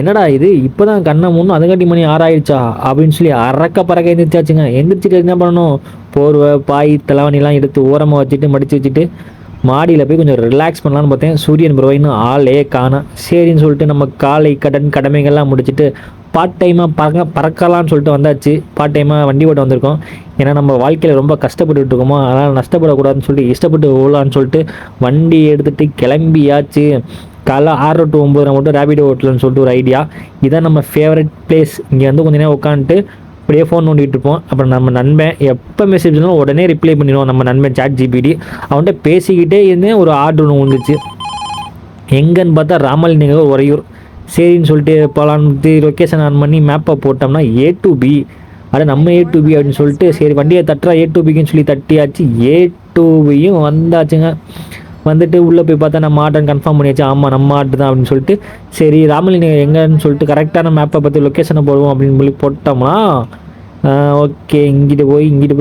என்னடா இது இப்போ தான் கண்ணை மூணு அதுக்காட்டி மணி 6 ஆயிடுச்சா அப்படின்னு சொல்லி அறக்க பறக்க எந்திரிச்சாச்சுங்க. எந்திரிச்சிட்டு என்ன பண்ணணும், போர்வை பாய் தலைவணிலாம் எடுத்து ஓரமாக வச்சுட்டு மடித்து வச்சுட்டு மாடியில் போய் கொஞ்சம் ரிலாக்ஸ் பண்ணலான்னு பார்த்தேன். சூரியன் ப்ரோ இன்னும் ஆளே காணோம். சரின்னு சொல்லிட்டு நம்ம காலை கடன் கடமைகள்லாம் முடிச்சுட்டு பார்ட் டைமாக பறக்கலான்னு சொல்லிட்டு வந்தாச்சு. பார்ட் டைமாக வண்டி ஓட்ட வந்திருக்கோம். ஏன்னா நம்ம வாழ்க்கையில் ரொம்ப கஷ்டப்பட்டுட்டு இருக்கோமோ, அதனால் நஷ்டப்படக்கூடாதுன்னு சொல்லிட்டு இஷ்டப்பட்டு ஓடலான்னு சொல்லிட்டு வண்டி எடுத்துகிட்டு கிளம்பியாச்சு. காலைல 6 to 9 மட்டும் ரேபிடோ ஓட்டலன்னு சொல்லிட்டு ஒரு ஐடியா. இதான் நம்ம ஃபேவரட் பிளேஸ். இங்கே வந்து கொஞ்ச நேரம் உட்காந்துட்டு அப்படியே ஃபோன் நோண்டிகிட்டு இருப்போம். அப்புறம் நம்ம நண்பன் எப்போ மெசேஜ் பண்ணாலும் உடனே ரிப்ளை பண்ணிடுவோம். நம்ம நண்பன் சாட் ஜிபிடி அவன்கிட்ட பேசிக்கிட்டே இருந்தேன். ஒரு ஆர்டர் ஒன்று வந்துச்சு. எங்கன்னு பார்த்தா ராமலிங்கம் உறையூர். சரின்னு சொல்லிட்டு போகலான்னு லொக்கேஷன் ஆன் பண்ணி மேப்பை போட்டோம்னா A to B. நம்ம A to B அப்படின்னு சொல்லிட்டு சரி வண்டியை தட்டுறா A to Bக்குன்னு சொல்லி தட்டியாச்சு. A to Bயும் வந்தாச்சுங்க. வந்துட்டு உள்ளே போய் பார்த்தா நம்ம ஆட்டோன்னு கன்ஃபார்ம் பண்ணியாச்சு. ஆமாம் நம்ம ஆட்டு தான் அப்படின்னு சொல்லிட்டு சரி ராமலிங்கம் எங்கன்னு சொல்லிட்டு கரெக்டான மேப்பை பற்றி லொக்கேஷனை போடுவோம் அப்படின்னு சொல்லி போட்டோம்னா ஓகே இங்கிட்டு போய் அங்கிட்டு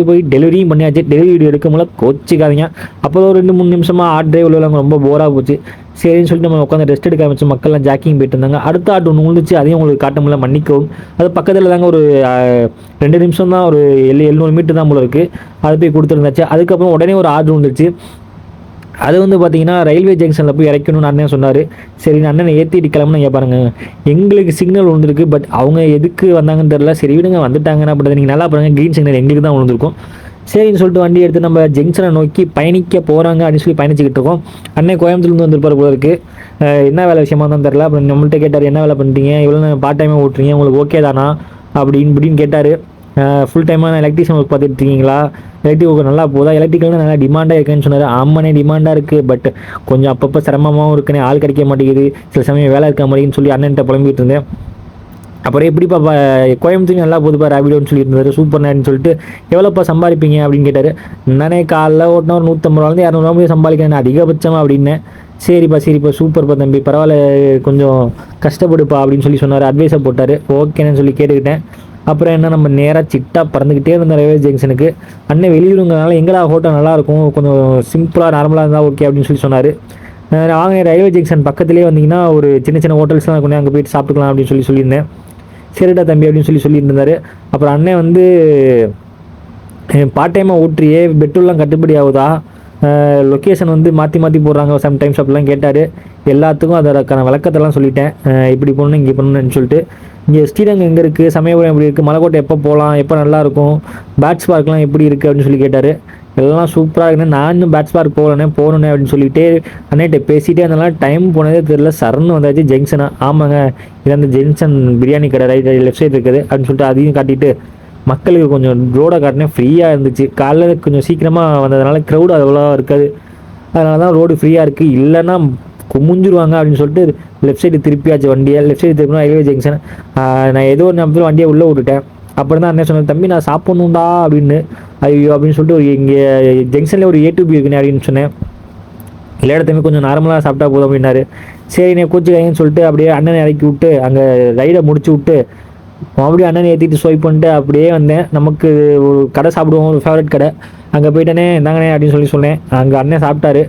போய் டெலிவரியும் பண்ணியாச்சு. டெலிவரி வீடியோ எடுக்கும்போது கோச்சிக்காதீங்க. அப்போ ஒரு 2-3 நிமிஷமாக ஆட் டிரைவ் உள்ளவங்க ரொம்ப போராக போச்சு. சரின்னு சொல்லிட்டு நம்ம உட்காந்து ரெஸ்ட் எடுக்க ஆரம்பிச்சு. மக்கள்லாம் ஜாக்கிங் போயிட்டு இருந்தாங்க. அடுத்த ஆட்டு ஒன்று விழுந்துச்சு. அதையும் உங்களுக்கு காட்ட முடியல, மன்னிக்கவும். அது பக்கத்தில் தாங்க ஒரு 2 நிமிஷம் தான், ஒரு 700 மீட்டர் தான் போல இருக்குது. அது போய் கொடுத்துருந்தாச்சு. அதுக்கப்புறம் உடனே ஒரு ஆர்டர் வந்துச்சு. அது வந்து பார்த்தீங்கன்னா ரயில்வே ஜங்ஷனில் போய் இறக்கணும்னு அண்ணன் சொன்னார். சரி அண்ணனை ஏற்றிட்டு கிளம்புனா இங்கே பாருங்கள் எங்களுக்கு சிக்னல் விழுந்திருக்கு. பட் அவங்க எதுக்கு வந்தாங்கன்னு தெரில. சரி விடுங்க வந்துட்டாங்கன்னா பட் நீங்கள் நல்லா பாருங்கள் க்ரீன் சிக்னல் எங்களுக்கு தான் விழுந்திருக்கும். சரின்னு சொல்லிட்டு வண்டி எடுத்து நம்ம ஜங்ஷனை நோக்கி பயணிக்க போகிறாங்க அப்படின்னு சொல்லி பயணிச்சுக்கிட்டு இருக்கோம். அண்ணன் கோயம்புத்தூர்லேருந்து வந்திருப்பார் போல இருக்குது. என்ன வேலை விஷயமா தான் தெரில. அப்புறம் நம்மள்கிட்ட கேட்டார் என்ன வேலை பண்ணுறீங்க, இவ்வளோ பார்ட் டைமாக ஓட்டுறீங்க, உங்களுக்கு ஓகே தானா அப்படின்னு கேட்டார். ஃபுல் டைமாக எலக்ட்ரிஷியன் ஒர்க் பார்த்துட்டு இருக்கீங்களா, எலக்ட்ரிக் ஒர்க் நல்லா போதா, எலக்ட்ரிக்கல் நல்லா டிமாண்டாக இருக்குன்னு சொன்னார். ஆமாண்ணே டிமாண்டாக இருக்குது, பட் கொஞ்சம் அப்பப்போ சிரமமாகவும் இருக்குன்னே, ஆள் கிடைக்க மாட்டேங்குது, சில சமயம் வேலை இருக்க மாட்டேங்குன்னு சொல்லி அண்ணன்ட்ட புலம்பிகிட்டு இருந்தேன். அப்புறம் எப்படிப்பா கோயம்புத்தூர் நல்லா போதுப்பா ரேபிடோன்னு சொல்லியிருந்தாரு. சூப்பர் நேன்னு சொல்லிட்டு எவ்வளோப்பா சம்பாதிப்பீங்க அப்படின்னு கேட்டார். நானே காலைல ஓட்டினா ஒரு 150 200 சம்பாதிக்கிறேன் அதிகபட்சமாக அப்படின்னேன். சரிப்பா சூப்பர்ப்பா தம்பி பரவாயில்ல கொஞ்சம் கஷ்டப்படுப்பா அப்படின்னு சொல்லி சொன்னார். அட்வைஸை போட்டார். ஓகேன்னு சொல்லி கேட்டுக்கிட்டேன். அப்புறம் என்ன நம்ம நேராக சிட்டாக பறந்துக்கிட்டே இருந்த ரயில்வே ஜங்ஷனுக்கு. அண்ணன் வெளியூருங்கிறனால எங்கடா ஹோட்டல் நல்லாயிருக்கும், கொஞ்சம் சிம்பிளாக நார்மலாக இருந்தால் ஓகே அப்படின்னு சொல்லி சொன்னார். வாங்க ரயில்வே ஜங்ஷன் பக்கத்துலேயே வந்தீங்கன்னா ஒரு சின்ன ஹோட்டல்ஸ்லாம் இருக்கும், அங்கே போயிட்டு சாப்பிட்டுக்கலாம் அப்படின்னு சொல்லியிருந்தேன். சரிடா தம்பி அப்படின்னு சொல்லியிருந்தார். அப்புறம் அண்ணன் வந்து பார்ட் டைமாக ஓட்டுறியே பெட்ரோல்லாம் கட்டுப்படி ஆகுதா, லொக்கேஷன் வந்து மாற்றி போடுறாங்க சம்டைம்ஸ் அப்படிலாம் கேட்டார். எல்லாத்துக்கும் அதற்கான விளக்கத்தெல்லாம் சொல்லிட்டேன். இப்படி பண்ணணும் இங்கே பண்ணணும்னு சொல்லிட்டு. இங்கே ஸ்ரீரங்கம் எங்கே இருக்குது, சமயபுரம் எப்படி இருக்குது, மலைக்கோட்டை எப்போ போகலாம், எப்போ நல்லாயிருக்கும், பேட்ஸ் பார்க்லாம் எப்படி இருக்குது அப்படின்னு சொல்லி கேட்டார். எல்லாம் சூப்பராக இருக்குன்னு. நான் இன்னும் பேட்ஸ் பார்க் போகணுன்னே அப்படின்னு சொல்லிட்டு அண்ணன்ட்ட பேசிகிட்டே இருந்தாலும் டைம் போனதே தெரில. சரன்னு வந்தாச்சு ஜங்ஷனா. ஆமாங்க இது அந்த ஜங்ஷன் பிரியாணி கடை லெஃப்ட் சைடு இருக்குது அப்படின்னு சொல்லிட்டு அதையும் காட்டிட்டு மக்களுக்கு கொஞ்சம் ரோடை காட்டினேன். ஃப்ரீயாக இருந்துச்சு. காலைல கொஞ்சம் சீக்கிரமாக வந்ததுனால க்ரௌடு அவ்வளோ இருக்காது, அதனால தான் ரோடு ஃப்ரீயாக இருக்குது. இல்லைன்னா குமிஞ்சிருவாங்க அப்படின்னு சொல்லிட்டு லெஃப்ட் சைடு திருப்பியாச்சு வண்டியை. லெஃப்ட் சைடு திருப்பினா ரயில்வே ஜங்ஷன். நான் ஏதோ ஒரு நேரத்தில் வண்டியை உள்ளே விட்டுட்டேன். அப்புறம் தான் அண்ணன் சொன்னேன் தம்பி நான் சாப்பிட்ணுண்டா அப்படின்னு. ஐயோ அப்படின்னு சொல்லிட்டு ஒரு இங்கே ஜங்ஷனில் ஒரு A to B இருக்குண்ணே அப்படின்னு சொன்னேன். எல்லா இடத்துலையுமே கொஞ்சம் நார்மலாக சாப்பிட்டா போதும் அப்படின்னாரு. சரி நான் கூச்சிக்காயின்னு சொல்லிட்டு அப்படியே அண்ணனை இறக்கி விட்டு அங்கே ரைடை முடிச்சு விட்டு மறுபடியும் அண்ணனை ஏற்றிட்டு ஸ்வைப் பண்ணிட்டு அப்படியே வந்தேன். நமக்கு ஒரு கடை சாப்பிடுவோம், ஒரு ஃபேவரட் கடை. அங்கே போயிட்டேனே இந்தாங்கண்ணே அப்படின்னு சொன்னேன். அங்கே அண்ணன் சாப்பிட்டாரு.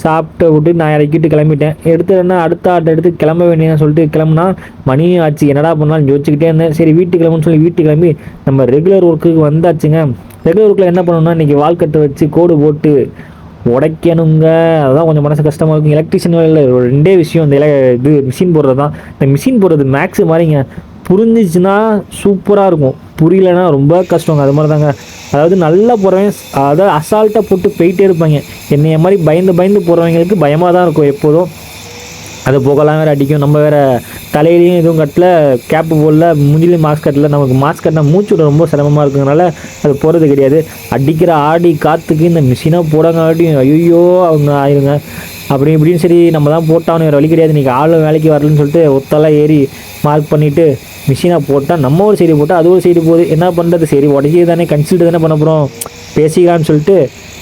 சாப்பிட்டு விட்டு நான் இறக்கிட்டு கிளம்பிட்டேன். எடுத்துட்டேன்னா அடுத்த ஆட்டை எடுத்து கிளம்ப வேண்டியன்னு சொல்லிட்டு கிளம்புனா மணியும் ஆச்சு. என்னடா பண்ணாலும் யோசிச்சுக்கிட்டே இருந்தேன். சரி வீட்டுக்கு கிளம்புன்னு சொல்லி வீட்டுக்கு கிளம்பி நம்ம ரெகுலர் ஒர்க்குக்கு வந்தாச்சுங்க. ரெகுலர் ஒர்க்கில் என்ன பண்ணணும்னா இன்றைக்கி வால்கட்டை வச்சு கோடு போட்டு உடைக்கணுங்க. அதுதான் கொஞ்சம் மனசு கஷ்டமாக இருக்கும். எலக்ட்ரிஷியன் வேலையில் 2 விஷயம். இந்த இது மிஷின் போடுறது தான். இந்த மிஷின் போடுறது மேக்ஸு மாதிரிங்க. புரிஞ்சிச்சுன்னா சூப்பராக இருக்கும், புரியலன்னா ரொம்ப கஷ்டங்க. அது மாதிரி தாங்க. அதாவது நல்லா போகிறவங்க அதாவது அசால்ட்டாக போட்டு போயிட்டே இருப்பாங்க. என்னைய மாதிரி பயந்து போகிறவங்களுக்கு பயமாக தான் இருக்கும் எப்போதும். அது புகலாம் வேறு அடிக்கும். நம்ம வேறு தலையிலையும் எதுவும் கட்டல, கேப்பு போடல, மூஞ்சிலையும் மாஸ்க் கட்டல. நமக்கு மாஸ்க் கட்டினா மூச்சு விட ரொம்ப சிரமமாக இருக்குங்கனால அது போகிறது கிடையாது. அடிக்கிற ஆடி காற்றுக்கு இந்த மிஷினாக போடாங்காட்டியும் ஐயோ அவங்க ஆயிருங்க அப்படி இப்படின்னு. சரி நம்ம தான் போட்டாலும் வேறு வழி கிடையாது, இன்றைக்கி ஆளும் வேலைக்கு வரலன்னு சொல்லிட்டு ஒத்தெல்லாம் ஏறி மார்க் பண்ணிவிட்டு மிஷினாக போட்டால் நம்ம ஒரு சைடு போட்டால் அது ஒரு சைடு போகுது. என்ன பண்ணுறது, சரி உடச்சி தானே கன்சில்ட்டு தானே பண்ண போகிறோம், பேசிக்கலான்னு சொல்லிட்டு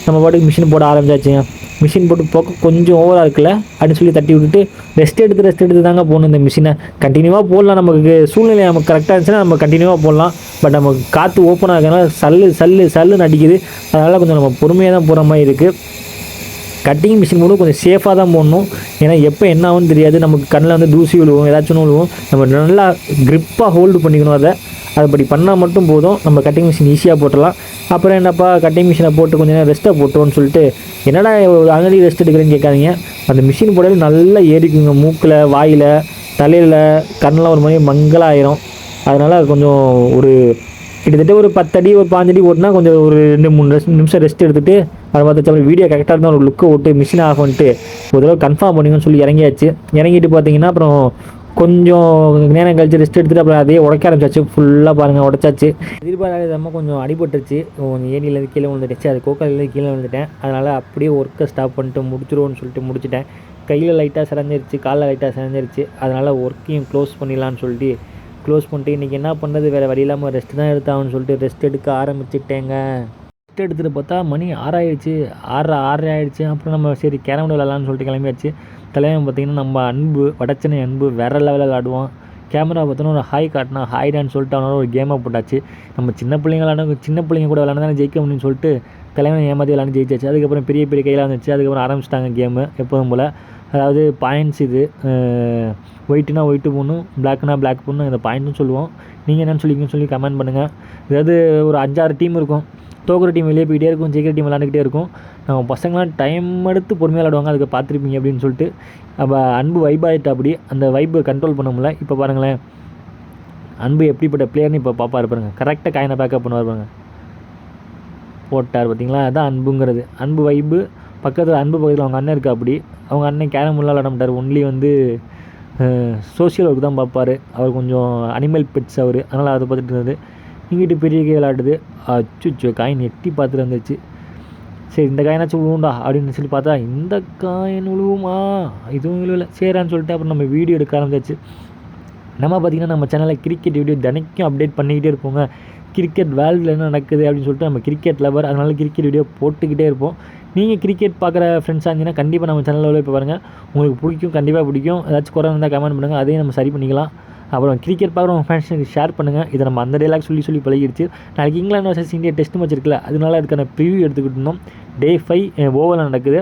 நம்ம பாட்டுக்கு மிஷின் போட ஆரம்பிச்சாச்சுங்க. மிஷின் போட்டு போக்க கொஞ்சம் ஓவராக இருக்குல்ல அப்படின்னு சொல்லி தட்டி விட்டுட்டு ரெஸ்ட் எடுத்து தாங்க போகணும். இந்த மிஷினை கண்டினியூவாக போடலாம், நமக்கு சூழ்நிலை நமக்கு கரெக்டாக இருந்துச்சுன்னா நம்ம கண்டினியூவாக போடலாம். பட் நமக்கு காற்று ஓப்பனாக இருக்கனால சல்லுன்னு அடிக்குது. அதனால் கொஞ்சம் நம்ம பொறுமையாக தான் போகிற மாதிரி இருக்குது. கட்டிங் மிஷின் போது கொஞ்சம் சேஃபாக தான் போடணும். ஏன்னா எப்போ என்ன ஆகும்னு தெரியாது. நமக்கு கண்ணில் வந்து தூசி விழுவும், ஏதாச்சும் விழுவும். நம்ம நல்லா க்ரிப்பாக ஹோல்டு பண்ணிக்கணும். அதுபடி பண்ணால் மட்டும் போதும். நம்ம கட்டிங் மிஷின் ஈஸியாக போட்டுடலாம். அப்புறம் என்னப்பா கட்டிங் மிஷினை போட்டு கொஞ்சம் நேரம் ரெஸ்ட்டை போட்டோன்னு சொல்லிட்டு என்னடா ஆல்ரெடி ரெஸ்ட் எடுக்கிறேன்னு கேட்காதீங்க. அந்த மிஷின் போட்டாலும் நல்லா ஏறிக்குங்க. மூக்கில், வாயில், தலையில், கண்ணெலாம் ஒரு மாதிரி மங்களாயிரும். அதனால் கொஞ்சம் ஒரு கிட்டத்தட்ட ஒரு 10 அடி ஒரு 5 அடி ஓட்டினா கொஞ்சம் ஒரு 2-3 நிமிஷம் ரெஸ்ட் எடுத்துகிட்டு அதை பார்த்து வீடியோ கரெக்டாக இருந்தால் ஒரு லுக்கை விட்டு மிஷினை ஆஃப் பண்ணிட்டு ஒரு தடவை கன்ஃபார்ம் பண்ணிங்கன்னு சொல்லி இறங்கியாச்சு. இறங்கிட்டு பார்த்தீங்கன்னா அப்புறம் கொஞ்சம் நேரம் கழிச்சு ரெஸ்ட் எடுத்துகிட்டு அப்புறம் அதே உடைக்க ஆரம்பிச்சாச்சு. ஃபுல்லாக பாருங்கள் உடைச்சாச்சு. எதிர்பாராத கொஞ்சம் அடிபட்டுருச்சு. கொஞ்சம் ஏணியிலேருந்து கீழே விழுந்துடுச்சு. அது கோக்காலேருந்து கீழே விழுந்துட்டேன். அதனால் அப்படியே ஒர்க்கை ஸ்டாப் பண்ணிட்டு முடிச்சிருவோன்னு சொல்லிட்டு முடிச்சிட்டேன். கையில் லைட்டாக சிறஞ்சிருச்சு, காலில் லைட்டாக சிறஞ்சிருச்சு. அதனால் ஒர்க்கையும் க்ளோஸ் பண்ணிடலான்னு சொல்லிட்டு க்ளோஸ் பண்ணிட்டு இன்றைக்கி என்ன பண்ணுறது, வேறு வழி இல்லாமல் ரெஸ்ட் தான் எடுத்தாகணும்னு சொல்லிட்டு ரெஸ்ட் எடுக்க ஆரம்பிச்சிட்டேங்க. ரெஸ்ட் எடுத்துகிட்டு பார்த்தா மணி 6 ஆகிடுச்சு. 6:30 ஆகிடுச்சு. அப்புறம் நம்ம சரி கேரம் விளையாடலான்னு சொல்லிட்டு கிளம்பியாச்சு. தலைவன் பார்த்திங்கன்னா நம்ம அன்பு, வடச்சனை அன்பு வேறு லெவலில் விளையாடுவான். கேமரா பார்த்தோன்னா ஒரு ஹாய் காட்டினா ஹாய்டான்னு சொல்லிட்டு அவனோட ஒரு கேமை போட்டாச்சு. நம்ம சின்ன பிள்ளைங்க கூட விளையாண்டு தானே ஜெயிக்க முடியும்னு சொல்லிட்டு தலைவனை ஏமாற்றி விளையாண்டு ஜெயிச்சாச்சு. அதுக்கப்புறம் பெரிய கையில் வந்துச்சு. அதுக்கப்புறம் ஆரம்பிச்சிட்டாங்க கேமு எப்போதும் போல். அதாவது பாயிண்ட்ஸ் இது ஒயிட்டுனா ஒயிட்டு போடணும், பிளாக்னா பிளாக் போடணும். இந்த பாயிண்ட்னு சொல்லுவோம். நீங்கள் என்னென்னு சொல்லி கமெண்ட் பண்ணுங்கள். அதாவது ஒரு 5-6 டீம் இருக்கும். தோக்குற டீம் வெளியே போயிட்டே இருக்கும், ஜெயிக்கிற டீம் விளாண்டுக்கிட்டே இருக்கும். நம்ம பசங்களாம் டைம் எடுத்து பொறுமையாக விளாடுவாங்க. அதுக்கு பார்த்துருப்பீங்க அப்படின்னு சொல்லிட்டு அப்போ அன்பு வைப் ஆகிட்டு அப்படி அந்த வைப்பை கண்ட்ரோல் பண்ண முடியல. இப்போ பாருங்களேன் அன்பு எப்படிப்பட்ட பிளேயர்னு இப்போ பாப்பாரு பாருங்க. கரெக்டாக காயினை பேக்கப் பண்ணுவார் பாருங்க. போட்டார் பார்த்தீங்களா, அதுதான் அன்புங்கிறது. அன்பு வைப்பு பக்கத்தில் அவங்க அண்ணன் இருக்கா. அப்படி அவங்க அண்ணன் கேரம் விளாட மாட்டார். ஒன்லி வந்து சோஷியல் ஒர்க் தான் பார்ப்பார். அவர் கொஞ்சம் அனிமல் பெட்ஸ் அவர். அதனால் அதை பார்த்துட்டு இருந்தது. இங்கிட்டு பெரிய விளையாடுது. அச்சுச்சோ காயின் எட்டி பார்த்துட்டு வந்துச்சு. சரி இந்த காயினாச்சும் விழுவுண்டா அப்படின்னு சொல்லி பார்த்தா இந்த காயின் விழுவுமா, இதுவும் விழுவலை. சரின்னு சொல்லிட்டு அப்புறம் நம்ம வீடியோ எடுக்க ஆரம்பிச்சாச்சு. நம்ம பார்த்திங்கன்னா நம்ம சேனலில் கிரிக்கெட் வீடியோ தினைக்கும் அப்டேட் பண்ணிக்கிட்டே இருப்போங்க. கிரிக்கெட் வேர்ல்டில் என்ன நடக்குது அப்படின்னு சொல்லிட்டு நம்ம கிரிக்கெட் லவர். அதனால் கிரிக்கெட் வீடியோ போட்டுக்கிட்டே இருப்போம். நீங்கள் கிரிக்கெட் பார்க்குற ஃப்ரெண்ட்ஸாக இருந்தீங்கன்னா கண்டிப்பாக நம்ம சேனலில் இப்போ பாருங்கள். உங்களுக்கு பிடிக்கும், கண்டிப்பாக பிடிக்கும். ஏதாச்சும் குறை இருந்தால் கமெண்ட் பண்ணுங்கள், அதையும் நம்ம சரி பண்ணிக்கலாம். அப்புறம் கிரிக்கெட் பார்க்குற உங்கள் ஃப்ரெண்ட்ஸுக்கு ஷேர் பண்ணுங்கள். இதை நம்ம அந்த டேலாக் சொல்லி பழகிடுச்சு. நாளைக்கு England versus India test match இருக்குல்ல, அதனால அதுக்கான ப்ரிவியூ எடுத்துக்கிட்டு இருந்தோம். Day 5 ஓவரில் நடக்குது.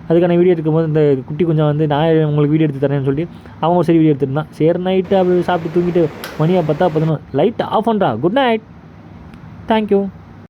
அதுக்கான வீடியோ எடுக்கும்போது இந்த குட்டி கொஞ்சம் வந்து நான் உங்களுக்கு வீடியோ எடுத்து தரேன்னு சொல்லி அவங்க சரி வீடியோ எடுத்துருந்தான். சரி நைட்டு அப்படி சாப்பிட்டு தூங்கிட்டு மணியாக பார்த்தா 11 லைட் ஆஃப் பண்ணுறா. Good night, thank you.